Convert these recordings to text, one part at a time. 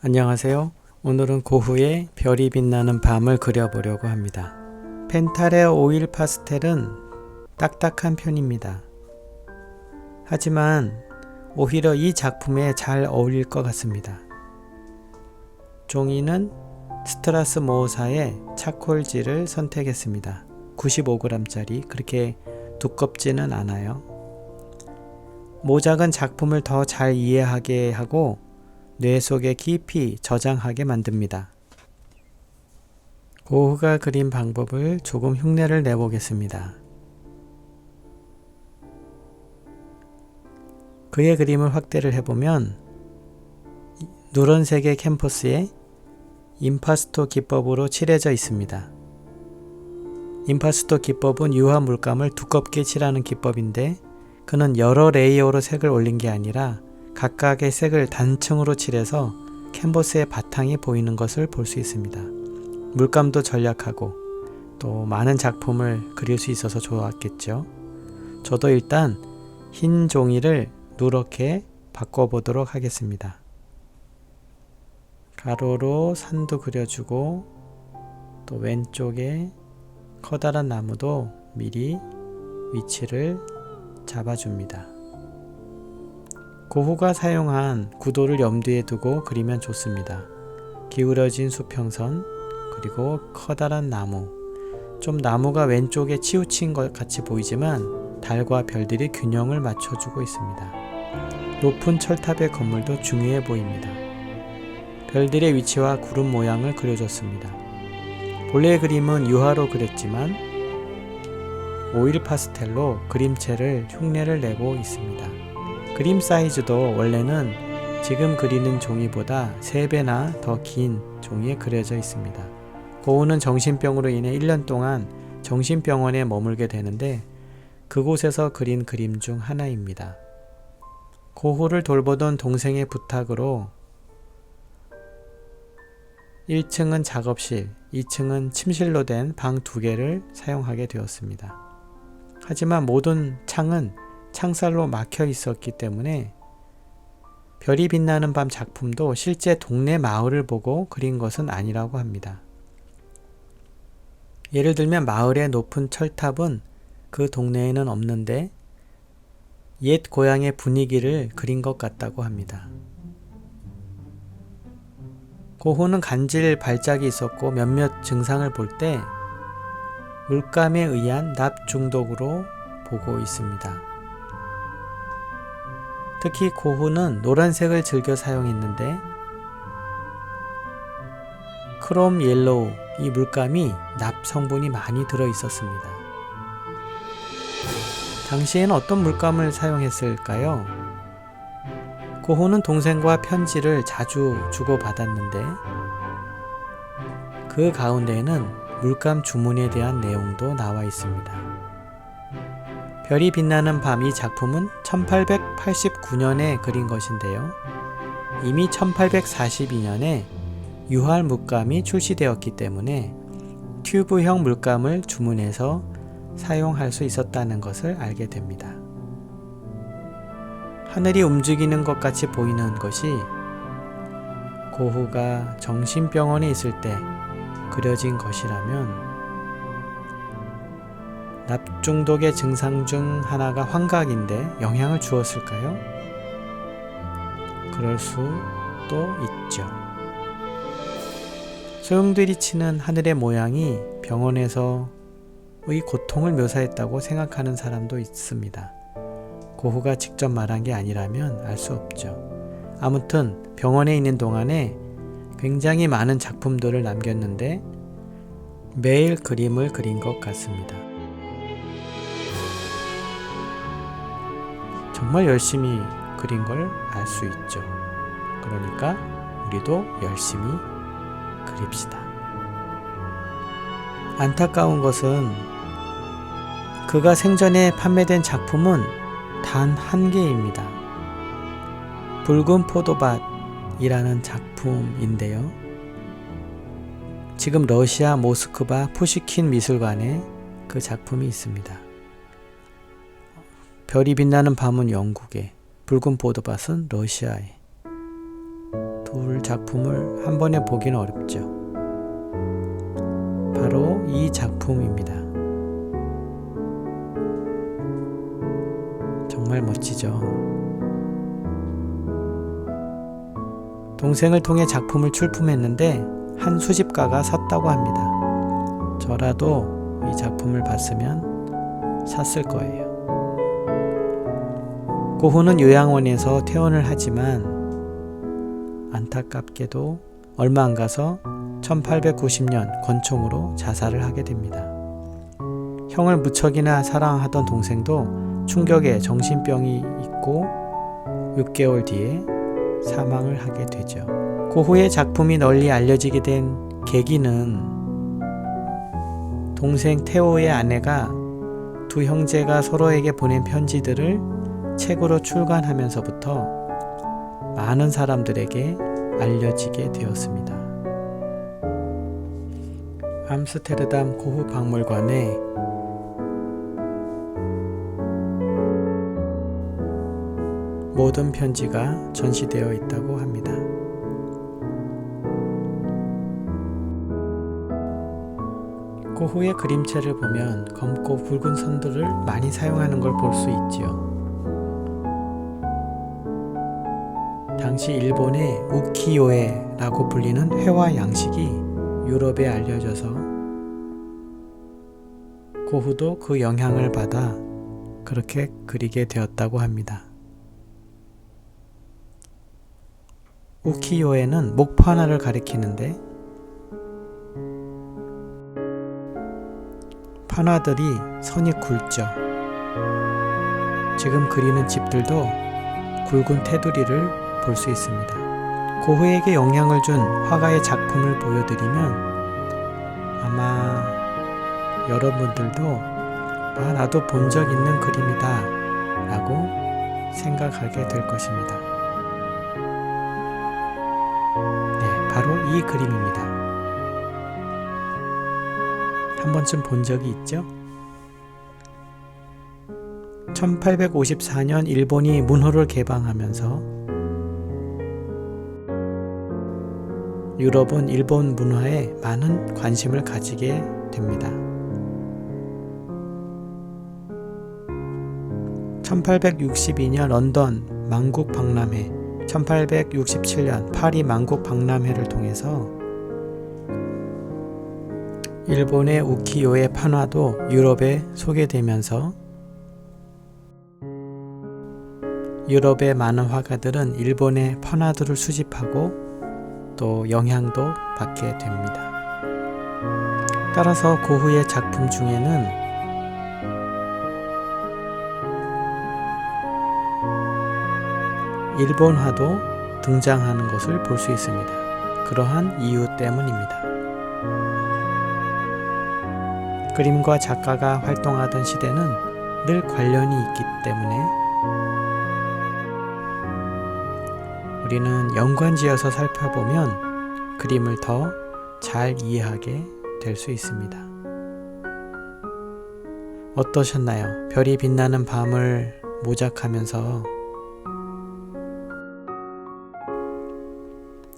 안녕하세요. 오늘은 고흐의 별이 빛나는 밤을 그려보려고 합니다. 펜탈의 오일 파스텔은 딱딱한 편입니다. 하지만 오히려 이 작품에 잘 어울릴 것 같습니다. 종이는 스트라스모어사의 차콜지를 선택했습니다. 95g짜리, 그렇게 두껍지는 않아요. 모작은 작품을 더 잘 이해하게 하고 뇌 속에 깊이 저장하게 만듭니다. 고흐가 그린 방법을 조금 흉내를 내보겠습니다. 그의 그림을 확대를 해보면 누런색의 캔버스에 임파스토 기법으로 칠해져 있습니다. 임파스토 기법은 유화 물감을 두껍게 칠하는 기법인데 그는 여러 레이어로 색을 올린 게 아니라 각각의 색을 단층으로 칠해서 캔버스의 바탕이 보이는 것을 볼 수 있습니다. 물감도 전략하고 또 많은 작품을 그릴 수 있어서 좋았겠죠. 저도 일단 흰 종이를 누렇게 바꿔보도록 하겠습니다. 가로로 산도 그려주고 또 왼쪽에 커다란 나무도 미리 위치를 잡아줍니다. 고흐가 사용한 구도를 염두에 두고 그리면 좋습니다. 기울어진 수평선, 그리고 커다란 나무. 좀 나무가 왼쪽에 치우친 것 같이 보이지만 달과 별들이 균형을 맞춰주고 있습니다. 높은 철탑의 건물도 중요해 보입니다. 별들의 위치와 구름 모양을 그려줬습니다. 본래의 그림은 유화로 그렸지만 오일 파스텔로 그림체를 흉내를 내고 있습니다. 그림 사이즈도 원래는 지금 그리는 종이보다 3배나 더 긴 종이에 그려져 있습니다. 고흐는 정신병으로 인해 1년 동안 정신병원에 머물게 되는데 그곳에서 그린 그림 중 하나입니다. 고흐를 돌보던 동생의 부탁으로 1층은 작업실, 2층은 침실로 된 방 2개를 사용하게 되었습니다. 하지만 모든 창은 창살로 막혀 있었기 때문에 별이 빛나는 밤 작품도 실제 동네 마을을 보고 그린 것은 아니라고 합니다. 예를 들면 마을의 높은 철탑은 그 동네에는 없는데 옛 고향의 분위기를 그린 것 같다고 합니다. 고흐는 간질 발작이 있었고 몇몇 증상을 볼 때 물감에 의한 납 중독으로 보고 있습니다. 특히 고흐는 노란색을 즐겨 사용했는데 크롬 옐로우, 이 물감이 납 성분이 많이 들어 있었습니다. 당시에는 어떤 물감을 사용했을까요? 고흐는 동생과 편지를 자주 주고받았는데 그 가운데에는 물감 주문에 대한 내용도 나와 있습니다. 별이 빛나는 밤, 이 작품은 1889년에 그린 것인데요. 이미 1842년에 유활 물감이 출시되었기 때문에 튜브형 물감을 주문해서 사용할 수 있었다는 것을 알게 됩니다. 하늘이 움직이는 것 같이 보이는 것이 고흐가 정신병원에 있을 때 그려진 것이라면 납 중독의 증상 중 하나가 환각인데 영향을 주었을까요? 그럴 수도 있죠. 소용돌이 치는 하늘의 모양이 병원에서의 고통을 묘사했다고 생각하는 사람도 있습니다. 고흐가 직접 말한 게 아니라면 알 수 없죠. 아무튼 병원에 있는 동안에 굉장히 많은 작품들을 남겼는데 매일 그림을 그린 것 같습니다. 정말 열심히 그린 걸 알 수 있죠. 그러니까 우리도 열심히 그립시다. 안타까운 것은 그가 생전에 판매된 작품은 단 1개입니다. 붉은 포도밭이라는 작품인데요. 지금 러시아 모스크바 푸시킨 미술관에 그 작품이 있습니다. 별이 빛나는 밤은 영국에, 붉은 포도밭은 러시아에. 둘 작품을 한 번에 보기는 어렵죠. 바로 이 작품입니다. 정말 멋지죠. 동생을 통해 작품을 출품했는데 한 수집가가 샀다고 합니다. 저라도 이 작품을 봤으면 샀을 거예요. 고흐는 요양원에서 퇴원을 하지만 안타깝게도 얼마 안 가서 1890년 권총으로 자살을 하게 됩니다. 형을 무척이나 사랑하던 동생도 충격에 정신병이 있고 6개월 뒤에 사망을 하게 되죠. 고흐의 작품이 널리 알려지게 된 계기는 동생 테오의 아내가 두 형제가 서로에게 보낸 편지들을 책으로 출간하면서부터 많은 사람들에게 알려지게 되었습니다. 암스테르담 고흐 박물관에 모든 편지가 전시되어 있다고 합니다. 고흐의 그림체를 보면 검고 굵은 선들을 많이 사용하는 걸 볼 수 있지요. 당시 일본의 우키요에라고 불리는 회화 양식이 유럽에 알려져서 고흐도 그 영향을 받아 그렇게 그리게 되었다고 합니다. 우키요에는 목포 하나를 가리키는데 판화들이 선이 굵죠. 지금 그리는 집들도 굵은 테두리를 볼 수 있습니다. 고흐에게 영향을 준 화가의 작품을 보여드리면 아마 여러분들도 나도 본 적 있는 그림이다 라고 생각하게 될 것입니다. 네, 바로 이 그림입니다. 한 번쯤 본 적이 있죠? 1854년 일본이 문호를 개방하면서 유럽은 일본 문화에 많은 관심을 가지게 됩니다. 1862년 런던 만국 박람회, 1867년 파리 만국 박람회를 통해서 일본의 우키요에 판화도 유럽에 소개되면서 유럽의 많은 화가들은 일본의 판화들을 수집하고 또 영향도 받게 됩니다. 따라서 고흐의 작품 중에는 일본화도 등장하는 것을 볼 수 있습니다. 그러한 이유 때문입니다. 그림과 작가가 활동하던 시대는 늘 관련이 있기 때문에 우리는 연관지어서 살펴보면 그림을 더 잘 이해하게 될 수 있습니다. 어떠셨나요? 별이 빛나는 밤을 모작하면서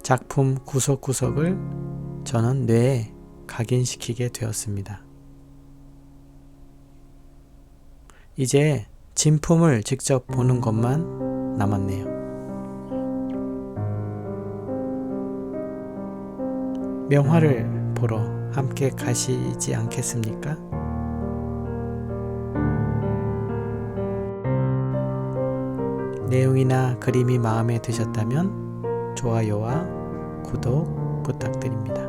작품 구석구석을 저는 뇌에 각인시키게 되었습니다. 이제 진품을 직접 보는 것만 남았네요. 명화를 보러 함께 가시지 않겠습니까? 내용이나 그림이 마음에 드셨다면 좋아요와 구독 부탁드립니다.